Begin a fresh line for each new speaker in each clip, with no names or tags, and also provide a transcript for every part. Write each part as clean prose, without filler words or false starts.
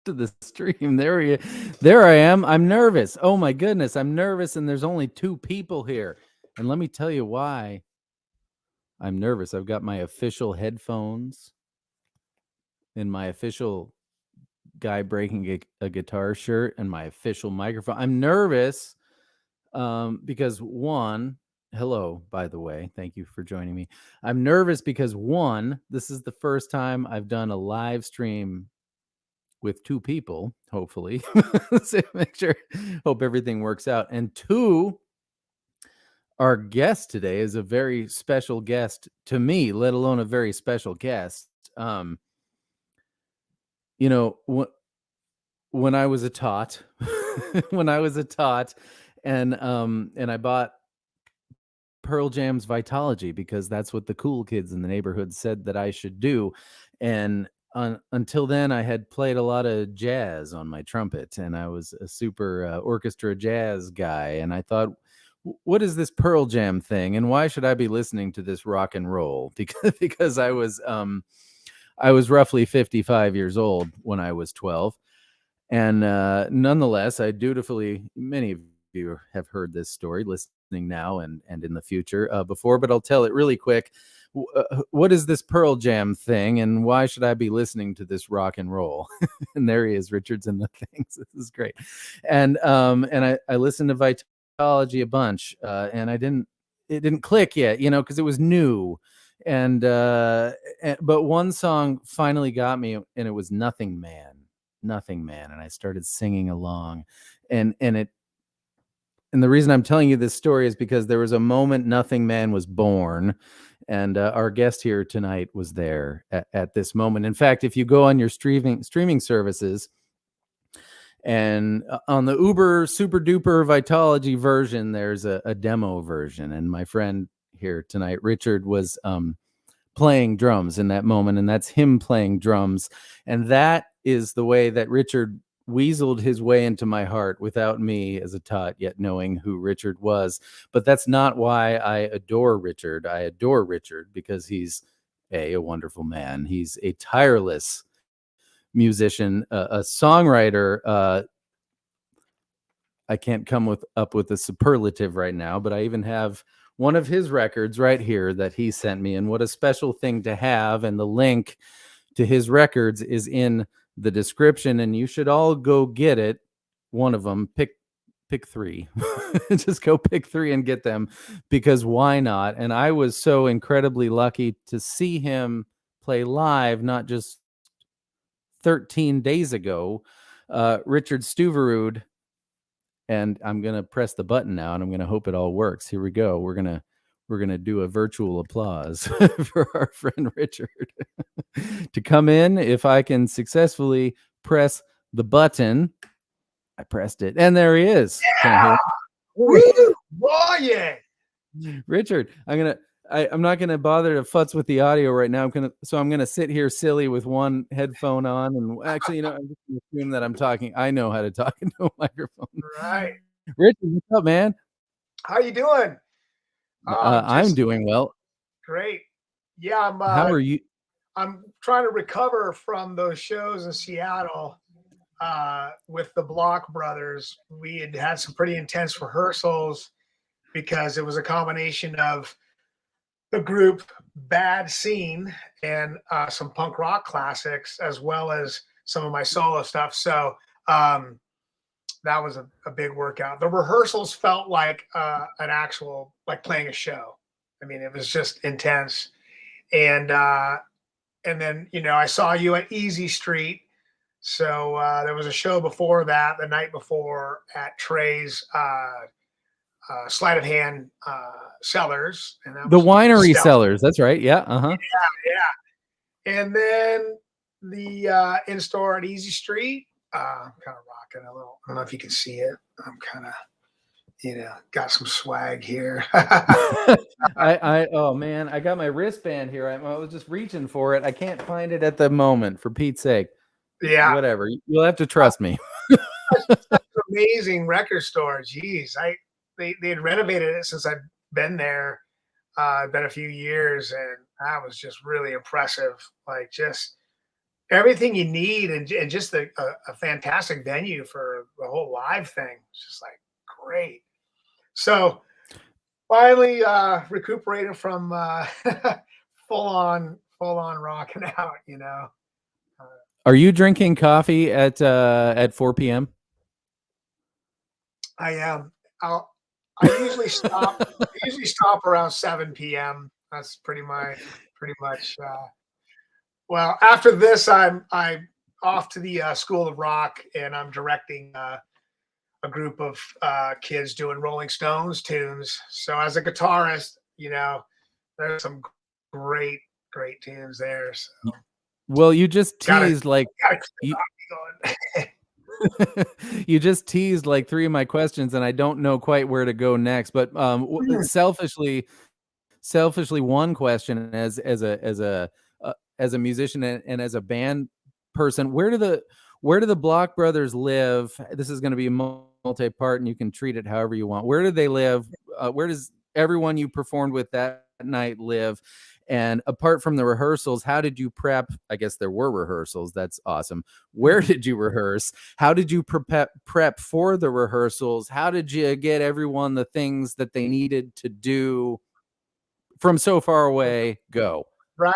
to the stream. There I am. I'm nervous. Oh my goodness, I'm nervous, and there's only 2 people here. And let me tell you why I'm nervous. I've got my official headphones and my official guy breaking a guitar shirt and my official microphone. I'm nervous because one, hello, by the way, thank you for joining me. I'm nervous because one, this is the first time I've done a live stream with 2 people, hopefully. So hope everything works out. And 2, our guest today is a very special guest to me, let alone a very special guest. You know, when I was a tot, and I bought Pearl Jam's Vitology because that's what the cool kids in the neighborhood said that I should do. And until then, I had played a lot of jazz on my trumpet, and I was a super orchestra jazz guy. And I thought, what is this Pearl Jam thing, and why should I be listening to this rock and roll? Because I was roughly 55 years old when I was 12, and nonetheless, I dutifully, many of you have heard this story, listening now and in the future before, but I'll tell it really quick. What is this Pearl Jam thing, and why should I be listening to this rock and roll? And there he is, Richard's in the things. This is great. And I listened to Vitology a bunch, and it didn't click yet, because it was new. But one song finally got me, and it was Nothing Man. And I started singing along, and the reason I'm telling you this story is because there was a moment Nothing Man was born, and our guest here tonight was there at this moment. In fact, if you go on your streaming services, and on the Uber super duper Vitology version, there's a demo version, and my friend here tonight, Richard, was playing drums in that moment, and that's him playing drums, and that is the way that Richard weaseled his way into my heart without me as a tot yet knowing who Richard was. But that's not why I adore Richard. I adore Richard because he's a wonderful man. He's a tireless musician, a songwriter. I can't come up with a superlative right now, but I even have one of his records right here that he sent me, and what a special thing to have. And the link to his records is in the description, and you should all go get it. One of them, pick 3. Just go pick 3 and get them, because why not? And I was so incredibly lucky to see him play live, not just 13 days ago. Richard Stuverud. And I'm going to press the button now, and I'm going to hope it all works. Here we go. We're going to do a virtual applause for our friend Richard to come in. If I can successfully press the button. I pressed it, and there he is.
Yeah. Oh, yeah.
Richard, I'm not going to bother to futz with the audio right now. I'm going to sit here silly with one headphone on, and actually, I'm just going to assume that I'm talking. I know how to talk into a microphone.
Right.
Richard, what's up, man?
How you doing?
I'm doing well.
Great. Yeah,
how are you?
I'm trying to recover from those shows in Seattle with the Block Brothers. We had some pretty intense rehearsals because it was a combination of the group Bad Scene and some punk rock classics, as well as some of my solo stuff. So that was a big workout. The rehearsals felt like an actual, like playing a show. I mean, it was just intense. And then, I saw you at Easy Street. So there was a show before that, the night before, at Trey's Sleight of Hand Cellars. And that
the winery Cellars. That's right. Yeah. Uh-huh.
Yeah. And then the in-store at Easy Street. I'm kind of rocking a little. I don't know if you can see it. I'm kind of, got some swag here.
Oh man, I got my wristband here. I was just reaching for it. I can't find it at the moment, for Pete's sake.
Yeah.
Whatever. You'll have to trust me.
Amazing record store. Jeez. They had renovated it since I've been there. Been a few years, and that was just really impressive. Like, just everything you need, and just a fantastic venue for the whole live thing. It's just like great. So finally recuperated from full on rocking out, you know.
Are you drinking coffee at 4 p.m.?
I am. I usually stop. I usually stop around 7 p.m. That's pretty much. Well, after this, I'm off to the School of Rock, and I'm directing a group of kids doing Rolling Stones tunes. So as a guitarist, you know, there's some great tunes there. So
Well, you just
gotta
teased like
gotta
you,
keep going.
you just teased like 3 of my questions, and I don't know quite where to go next. But selfishly, one question as a musician and as a band person, where do the Block Brothers live? This is going to be multi-part, and you can treat it however you want. Where do they live? Where does everyone you performed with that night live? And apart from the rehearsals, how did you prep? I guess there were rehearsals. That's awesome. Where did you rehearse? How did you prep for the rehearsals? How did you get everyone the things that they needed to do from so far away? Go.
Right.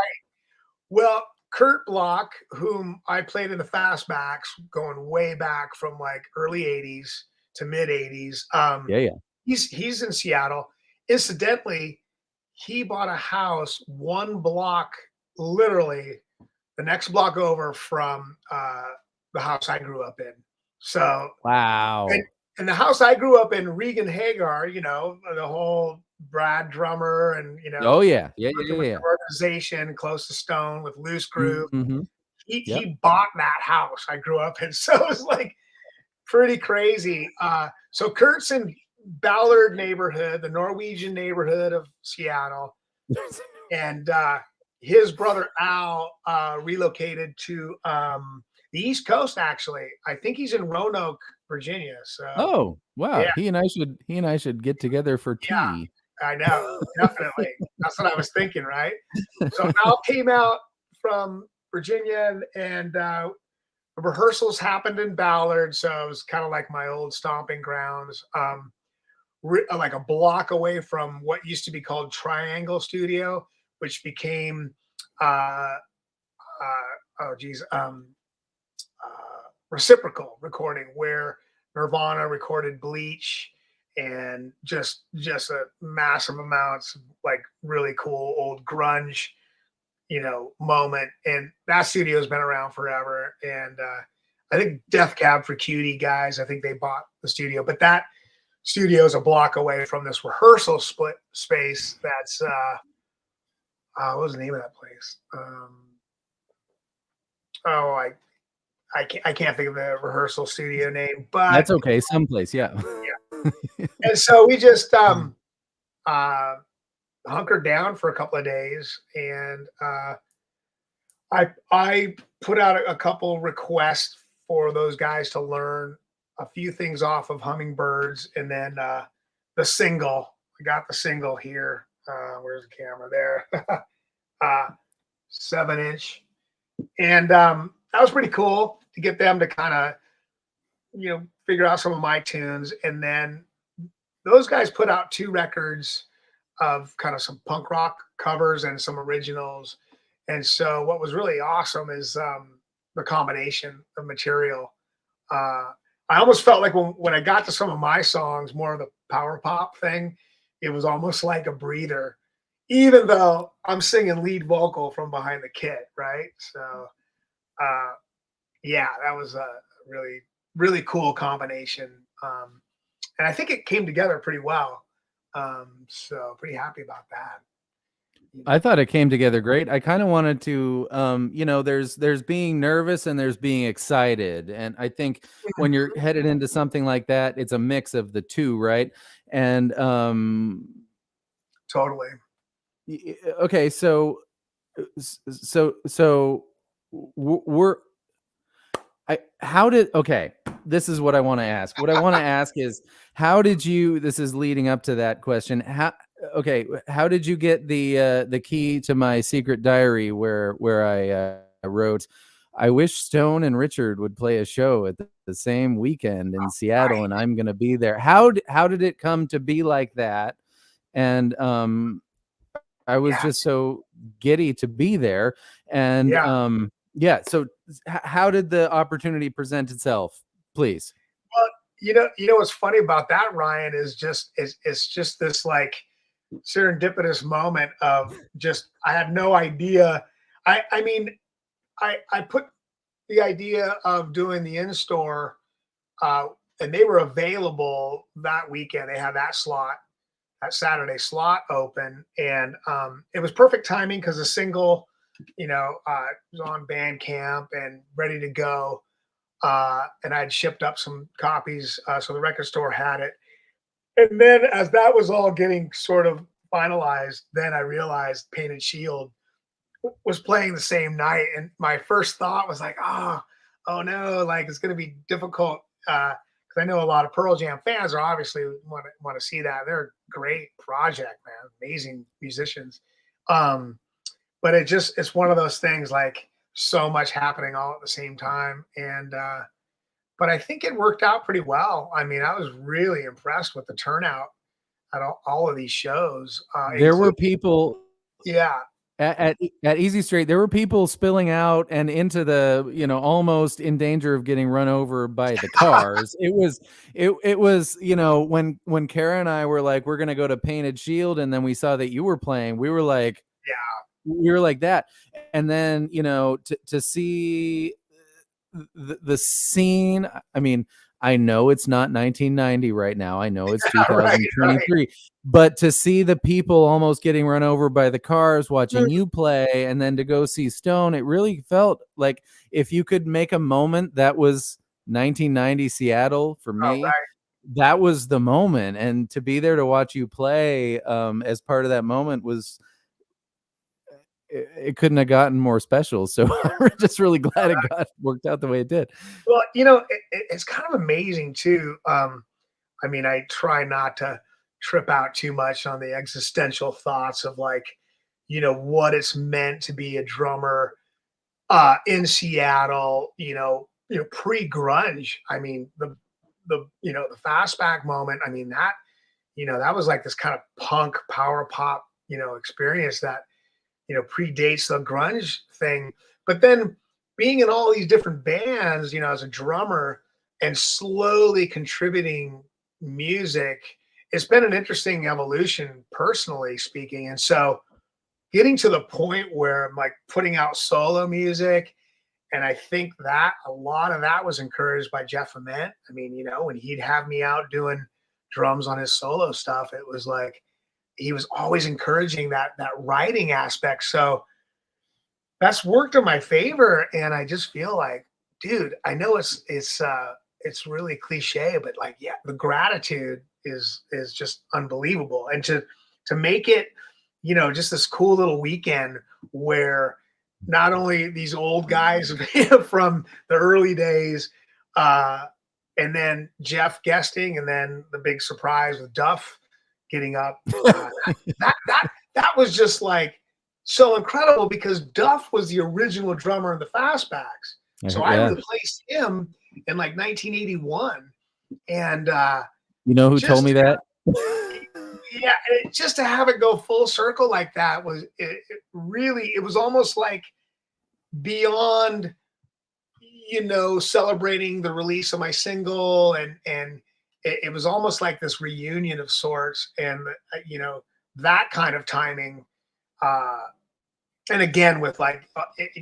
Well, Kurt Block, whom I played in the Fastbacks, going way back from like early '80s to mid '80s.
Yeah.
He's in Seattle. Incidentally, he bought a house one block, literally the next block over from the house I grew up in. So
Wow.
and the house I grew up in, Regan Hagar, you know, the whole Brad Drummer, and you know,
Oh yeah. Yeah.
organization close to Stone with Loose Groove.
Mm-hmm. Yep.
He bought that house I grew up in, so it was like pretty crazy. So Kurt's in Ballard neighborhood, the Norwegian neighborhood of Seattle, and his brother Al relocated to the East Coast. Actually, I think he's in Roanoke, Virginia. So,
oh wow,
yeah.
he and I should get together for tea.
Yeah, I know, definitely. That's what I was thinking, right? So Al came out from Virginia, and the rehearsals happened in Ballard, so it was kind of like my old stomping grounds. Like a block away from what used to be called Triangle Studio, which became Reciprocal Recording, where Nirvana recorded Bleach, and just a massive amounts of like really cool old grunge, you know, moment. And that studio has been around forever. And I think Death Cab for Cutie guys, I think they bought the studio, but that studio is a block away from this rehearsal split space. That's what was the name of that place? I can't think of the rehearsal studio name, but
that's okay. Someplace, yeah.
And so we just hunkered down for a couple of days, and I put out a couple requests for those guys to learn a few things off of Hummingbirds, and then the single. I got the single here. Where's the camera there? 7-inch, and that was pretty cool to get them to kind of, you know, figure out some of my tunes. And then those guys put out 2 records of kind of some punk rock covers and some originals. And so what was really awesome is the combination of material. I almost felt like when I got to some of my songs, more of the power pop thing, it was almost like a breather, even though I'm singing lead vocal from behind the kit, right? So yeah, that was a really, really cool combination. And I think it came together pretty well. So pretty happy about that.
I thought it came together great. I kind of wanted to, you know, there's being nervous and there's being excited. And I think when you're headed into something like that, it's a mix of the two, right? And
Totally.
okay, so we're this is what I want to ask. What I want to ask is, how did you, this is leading up to that question. How did you get the key to my secret diary where I wrote I wish Stone and Richard would play a show at the same weekend in Seattle,
right.
and I'm going to be there. How did it come to be like that? And I was
Yeah.
just so giddy to be there. And
Yeah.
yeah, so how did the opportunity present itself? Please.
Well, what's funny about that, Ryan, is it's just this like serendipitous moment of just I had no idea. I mean, I put the idea of doing the in-store, and they were available that weekend. They had that slot, that Saturday slot open, and it was perfect timing because the single, was on Bandcamp and ready to go. And I'd shipped up some copies, so the record store had it. And then as that was all getting sort of finalized, then I realized Painted Shield was playing the same night, and my first thought was like, oh no, like it's going to be difficult because I know a lot of Pearl Jam fans are obviously want to see that. They're a great project, man, amazing musicians. Um, but it's one of those things like so much happening all at the same time, and but I think it worked out pretty well. I mean, I was really impressed with the turnout at all of these shows,
There were
including
people
yeah,
at Easy Street. There were people spilling out and into the, almost in danger of getting run over by the cars. It was, when Kara and I were like, we're gonna go to Painted Shield, and then we saw that you were playing,
yeah,
we were like that. And then, to see the scene. I mean, I know it's not 1990 right now. I know it's
right, right.
2023, but to see the people almost getting run over by the cars watching you play, and then to go see Stone, it really felt like if you could make a moment that was 1990 Seattle for
Oh,
me,
right.
that was the moment. And to be there to watch you play as part of that moment was, it couldn't have gotten more special. So we're just really glad it got worked out the way it did.
Well, it's kind of amazing too. I mean, I try not to trip out too much on the existential thoughts of like, what it's meant to be a drummer in Seattle, pre-grunge. I mean, the fastback moment. I mean, that was like this kind of punk power pop, experience that, predates the grunge thing. But then being in all these different bands, as a drummer and slowly contributing music, it's been an interesting evolution, personally speaking. And so getting to the point where I'm like putting out solo music, and I think that a lot of that was encouraged by Jeff Ament. I mean, when he'd have me out doing drums on his solo stuff, it was like he was always encouraging that writing aspect. So that's worked in my favor, and I just feel like, dude, I know it's really cliche, but like, yeah, the gratitude is just unbelievable. And to make it, just this cool little weekend where not only these old guys from the early days, and then Jeff guesting, and then the big surprise with Duff getting up. That was just like so incredible because Duff was the original drummer in the Fastbacks. So I replaced him in like 1981, and
you know who told me that?
Yeah, just to have it go full circle like that was really. It was almost like beyond, celebrating the release of my single, and it was almost like this reunion of sorts, and that kind of timing. And again, with like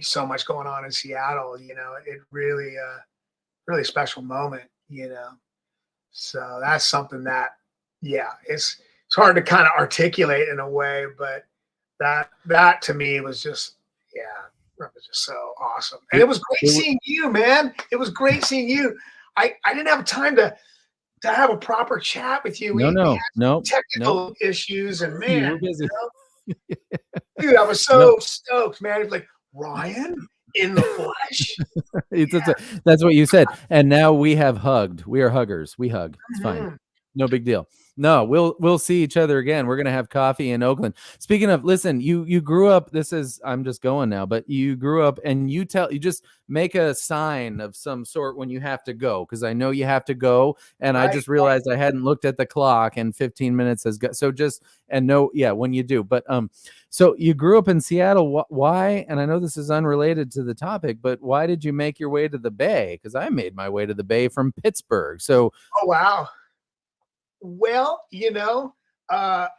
so much going on in Seattle, it really, really special moment, So that's something that, yeah, it's hard to kind of articulate in a way, but that to me was just, yeah, that was just so awesome. And it was great seeing you, man. It was great seeing you. I didn't have time to have a proper chat with you. We had technical issues, and man,
you were busy.
Dude, I was so stoked, man. It's like, Ryan in the flesh.
That's what you said. And now we have hugged. We are huggers. We hug. It's fine. No big deal. No, we'll see each other again. We're gonna have coffee in Oakland. Speaking of, listen, you grew up. I'm just going now, but you grew up, and you just make a sign of some sort when you have to go, because I know you have to go, and I just realized I hadn't looked at the clock, and 15 minutes has got. So just and no, yeah, when you do, but so you grew up in Seattle. Why? And I know this is unrelated to the topic, but why did you make your way to the Bay? Because I made my way to the Bay from Pittsburgh. So,
Oh, wow. Well, I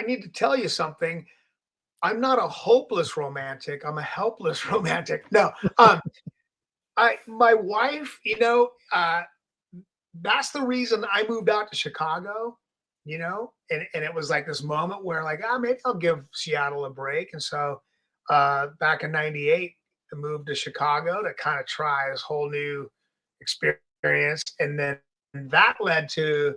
need to tell you something. I'm not a hopeless romantic. I'm a helpless romantic. No, my wife, that's the reason I moved out to Chicago, and it was like this moment where like, maybe I'll give Seattle a break. And so back in 98, I moved to Chicago to kind of try this whole new experience. And then that led to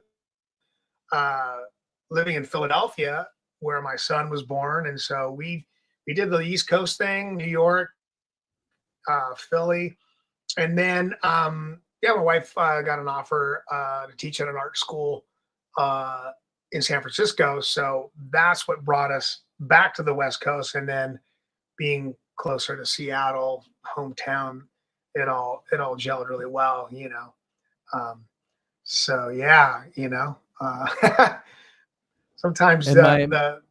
living in Philadelphia, where my son was born. And so we did the East Coast thing, New York, Philly. And then, my wife got an offer to teach at an art school in San Francisco. So that's what brought us back to the West Coast. And then being closer to Seattle, hometown, it all gelled really well, So yeah, sometimes the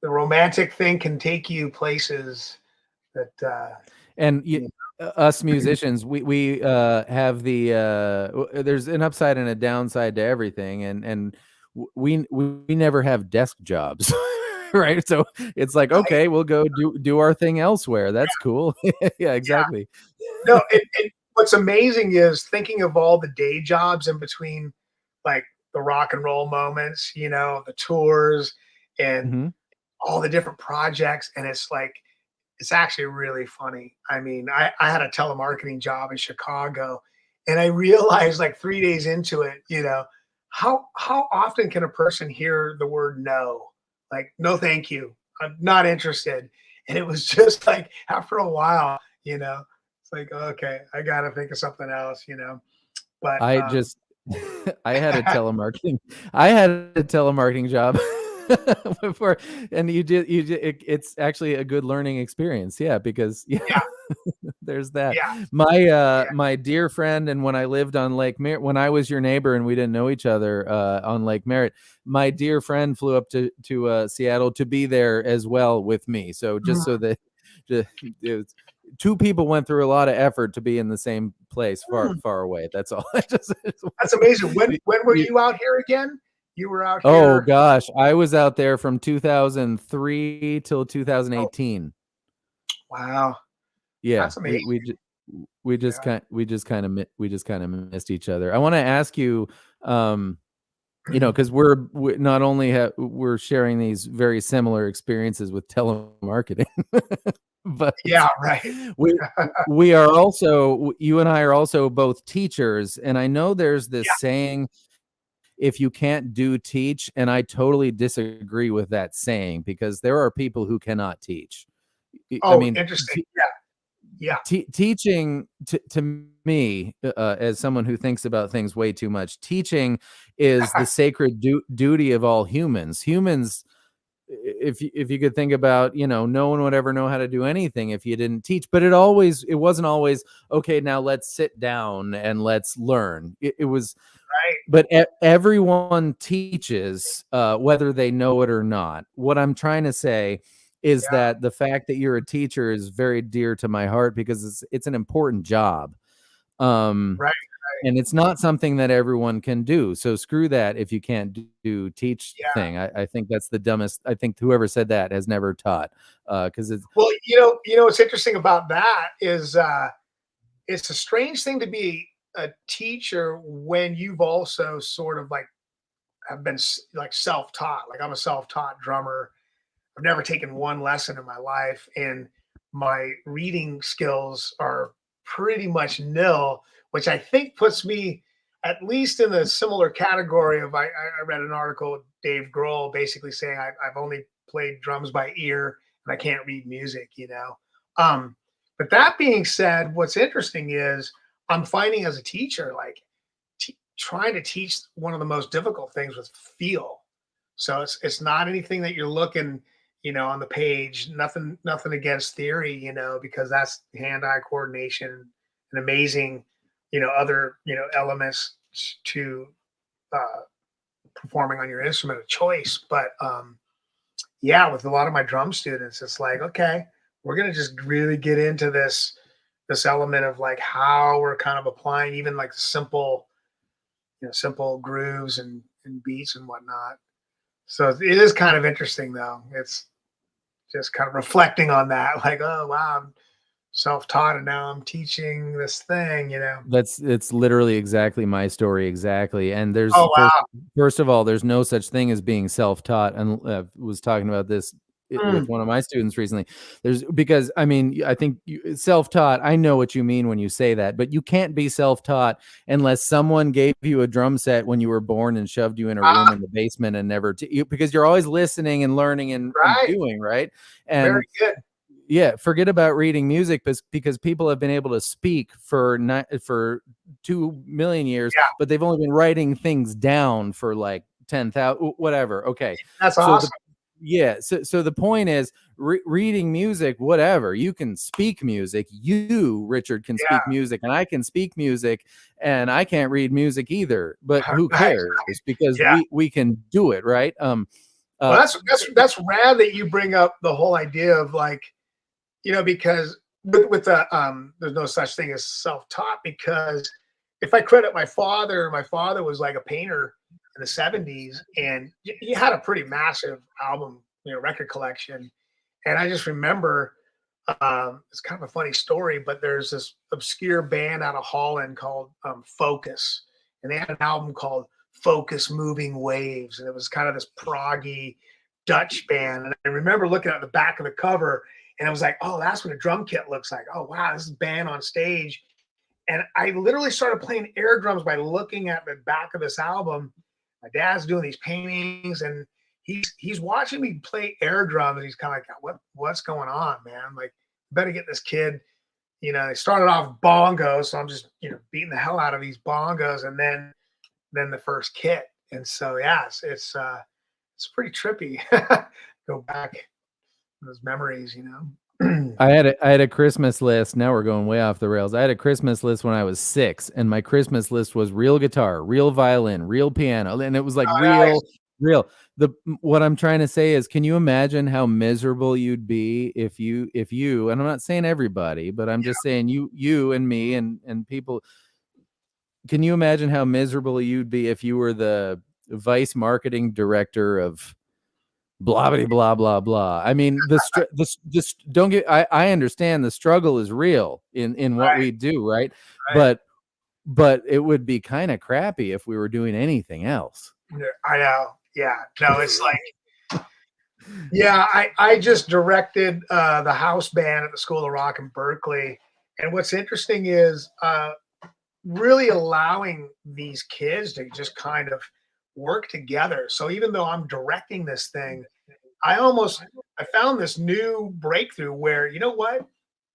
romantic thing can take you places that
and us musicians, we have there's an upside and a downside to everything, and we never have desk jobs. Right, so it's like, okay, we'll go do our thing elsewhere. That's cool. Yeah, exactly.
No, and what's amazing is thinking of all the day jobs in between, like the rock and roll moments, the tours and all the different projects. And it's like, it's actually really funny. I mean, I had a telemarketing job in Chicago, and I realized like 3 days into it, how often can a person hear the word no? Like, no, thank you. I'm not interested. And it was just like after a while, it's like, okay, I got to think of something else, But
I just I had a telemarketing job before, and it's actually a good learning experience. Yeah, because there's that. My dear friend, and when I lived on Lake Merritt, when I was your neighbor and we didn't know each other on Lake Merritt, my dear friend flew up to Seattle to be there as well with me. So just so that two people went through a lot of effort to be in the same place, far away. That's all.
That's amazing. When were you out here again? You were out here.
Oh gosh, I was out there from 2003 till 2018.
Wow.
Yeah,
that's amazing.
we just kind of missed each other. I want to ask you, because we're not only we're sharing these very similar experiences with telemarketing, but we are also, you and I are also both teachers, and I know there's this saying, if you can't do, teach, and I totally disagree with that saying, because there are people who cannot teach.
I mean, interesting.
Teaching to me, as someone who thinks about things way too much, teaching is the sacred duty of all humans. If you could think about, no one would ever know how to do anything if you didn't teach. But it wasn't always, okay, now let's sit down and let's learn. It was
right.
But everyone teaches, whether they know it or not. What I'm trying to say is that the fact that you're a teacher is very dear to my heart, because it's an important job.
Right.
And it's not something that everyone can do. So screw that if you can't do teach thing. I think that's the dumbest. I think whoever said that has never taught. Because it's,
well, what's interesting about that is it's a strange thing to be a teacher when you've also sort of like have been like self-taught. Like, I'm a self-taught drummer. I've never taken one lesson in my life, and my reading skills are pretty much nil, which I think puts me at least in a similar category of, I read an article with Dave Grohl basically saying I've only played drums by ear and I can't read music, But that being said, what's interesting is I'm finding as a teacher, like trying to teach one of the most difficult things with feel. So it's not anything that you're looking, on the page. Nothing against theory, because that's hand-eye coordination and amazing, other elements to uh, performing on your instrument of choice. But yeah, with a lot of my drum students, it's like, okay, we're gonna just really get into this element of like how we're kind of applying even like simple grooves and beats and whatnot. So it is kind of interesting though. It's just kind of reflecting on that, like, oh wow, I'm self-taught and now I'm teaching this thing.
It's literally exactly my story, exactly. And there's
Oh wow.
first of all, there's no such thing as being self-taught. And was talking about this with
Mm,
one of my students recently. There's because I mean, I think self-taught. I know what you mean when you say that, but you can't be self-taught unless someone gave you a drum set when you were born and shoved you in a room in the basement and never because you're always listening and learning and
right.
doing right.
Very
And
good.
yeah, forget about reading music because people have been able to speak for 2 million years,
Yeah,
but they've only been writing things down for like 10,000, whatever. Okay,
that's
so the
awesome.
so the point is reading music, whatever. You can speak music. You, Richard, can
Yeah.
speak music, and I can speak music, and I can't read music either. But who
Right.
cares? Because
Yeah.
we can do it, right?
Well,
Uh,
that's rad that you bring up the whole idea of like, because with the there's no such thing as self-taught, because if I credit my father was like a painter in the 70s, and he had a pretty massive album, record collection. And I just remember, it's kind of a funny story, but there's this obscure band out of Holland called Focus, and they had an album called Focus Moving Waves, and it was kind of this proggy Dutch band. And I remember looking at the back of the cover, and I was like, oh, that's what a drum kit looks like. Oh wow, this is band on stage. And I literally started playing air drums by looking at the back of this album. My dad's doing these paintings, and he's watching me play air drums, and he's kind of like, what's going on, man? Like, better get this kid. They started off bongos, so I'm just beating the hell out of these bongos, and then the first kit. And so yeah, it's pretty trippy. Go back those memories.
I had a Christmas list. Now we're going way off the rails. I had a Christmas list when I was 6, and my Christmas list was real guitar, real violin, real piano, and it was like
Oh,
real,
nice.
real. What I'm trying to say is, can you imagine how miserable you'd be if you, and I'm not saying everybody, but I'm just saying you and me and people. Can you imagine how miserable you'd be if you were the vice marketing director of blah blah blah blah blah. I mean, just don't get. I understand the struggle is real in what
Right,
we do, right?
right.
But it would be kind of crappy if we were doing anything else.
Yeah, I know. Yeah. No, it's like, yeah, I just directed the house band at the School of Rock in Berkeley. And what's interesting is really allowing these kids to just kind of work together. So even though I'm directing this thing, I found this new breakthrough where, you know what?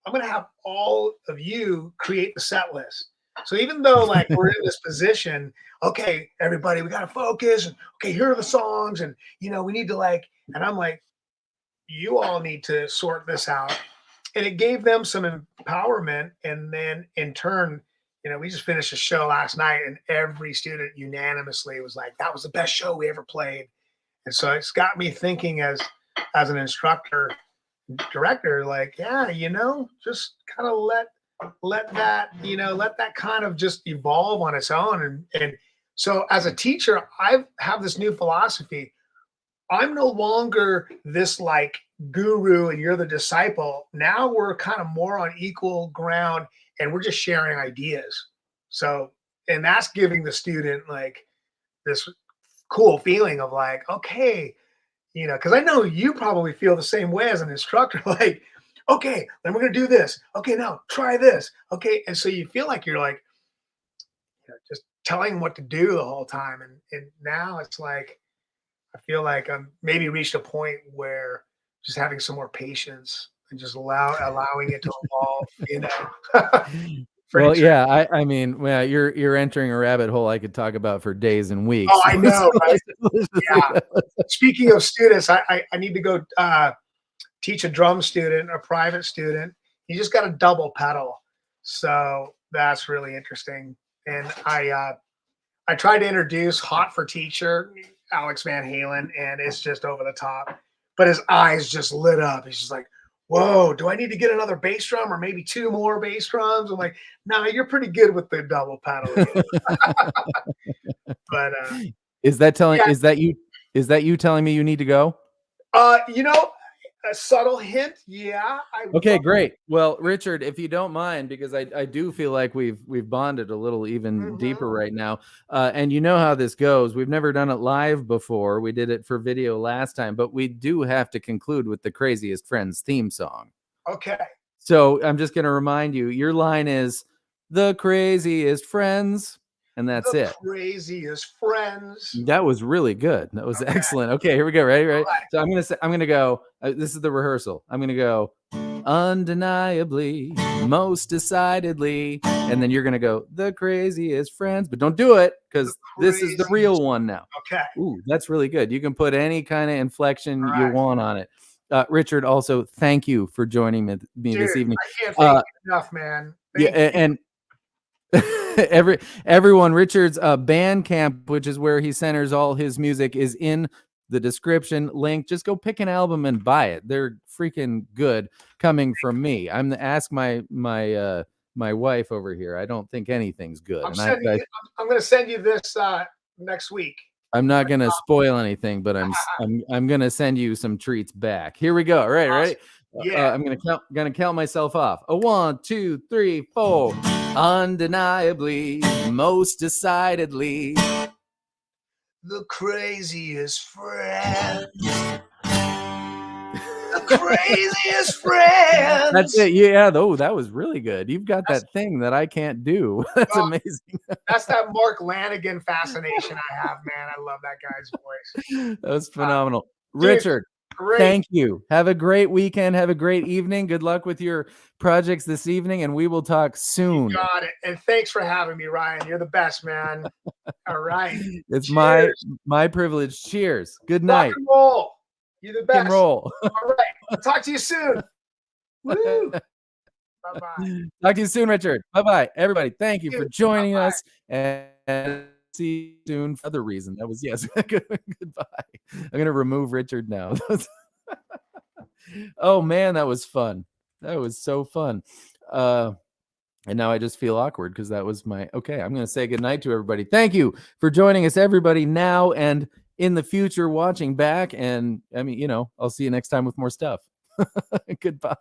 I'm going to have all of you create the set list. So even though like we're in this position, okay, everybody, we got to focus. And, okay, here are the songs, and we need to like. And I'm like, you all need to sort this out. And it gave them some empowerment. And then in turn, we just finished a show last night, and every student unanimously was like, that was the best show we ever played. And so it's got me thinking as an instructor director, like, yeah, just kind of let that kind of just evolve on its own. And so as a teacher, I have this new philosophy. I'm no longer this like guru and you're the disciple. Now we're kind of more on equal ground, and we're just sharing ideas. So, and that's giving the student like this cool feeling of like, okay, because I know you probably feel the same way as an instructor. Like, okay, then we're gonna do this. Okay, now try this. Okay, and so you feel like you're like just telling them what to do the whole time. And now it's like I feel like I'm maybe reached a point where just having some more patience and just allowing it to evolve. Pretty
Well,
tricky.
yeah, I mean, well, you're entering a rabbit hole I could talk about for days and weeks.
Oh, I know, right? Yeah. Speaking of students, I need to go teach a drum student, a private student. He just got a double pedal, so that's really interesting. And I tried to introduce Hot for Teacher, Alex Van Halen, and it's just over the top. But his eyes just lit up. He's just like, whoa, do I need to get another bass drum or maybe 2 more bass drums? I'm like, no, you're pretty good with the double pedal. But
Is that
yeah,
is that you telling me you need to go?
you know, a subtle hint. Yeah.
Okay, great. Well, Richard, if you don't mind, because I do feel like we've bonded a little even deeper right now. And you know how this goes. We've never done it live before. We did it for video last time, but we do have to conclude with the Craziest Friends theme song.
Okay.
So I'm just going to remind you, your line is the craziest friends, and that's
The
it.
Craziest Friends.
That was really good. That was
Okay.
excellent. Okay, here we go. Ready?
All right.
So I'm gonna go. This is the rehearsal. I'm gonna go undeniably, most decidedly, and then you're gonna go the craziest friends, but don't do it because this is the real one now.
Okay.
Ooh, that's really good. You can put any kind of inflection
All
you
right.
want on it. Richard, also thank you for joining me
Dude,
this evening.
I can't thank you enough, man.
Yeah, and everyone, Richard's Bandcamp, which is where he centers all his music, is in the description link. Just go pick an album and buy it. They're freaking good. Coming from me, I'm the ask my wife over here. I don't think anything's good.
I'm going to send you this next week.
I'm not gonna spoil anything, but I'm gonna send you some treats back. Here we go. All right, ready?
Yeah.
I'm gonna count myself off. 1, 2, 3, 4. Undeniably, most decidedly,
the craziest friends. The craziest friends.
That's it. Yeah, though that was really good. You've got that thing that I can't do. That's amazing.
That's that Mark Lanigan fascination I have, man. I love that guy's voice.
That was phenomenal.
Dude,
Richard,
great.
Thank you. Have a great weekend. Have a great evening. Good luck with your projects this evening, and we will talk soon.
You got it. And thanks for having me, Ryan. You're the best, man. All right.
It's
Cheers.
my privilege. Cheers. Good night.
Rock and roll. You're the best.
Rock and roll.
All right. I'll talk to you soon. Woo. Bye-bye.
Talk to you soon, Richard. Bye-bye. Everybody, thank you for joining us, and see you soon for other reason. That was, yes. Goodbye. I'm going to remove Richard now. Oh, man, that was fun. That was so fun. And now I just feel awkward because that was my, okay, I'm going to say goodnight to everybody. Thank you for joining us, everybody, now and in the future watching back. And I mean, I'll see you next time with more stuff. Goodbye.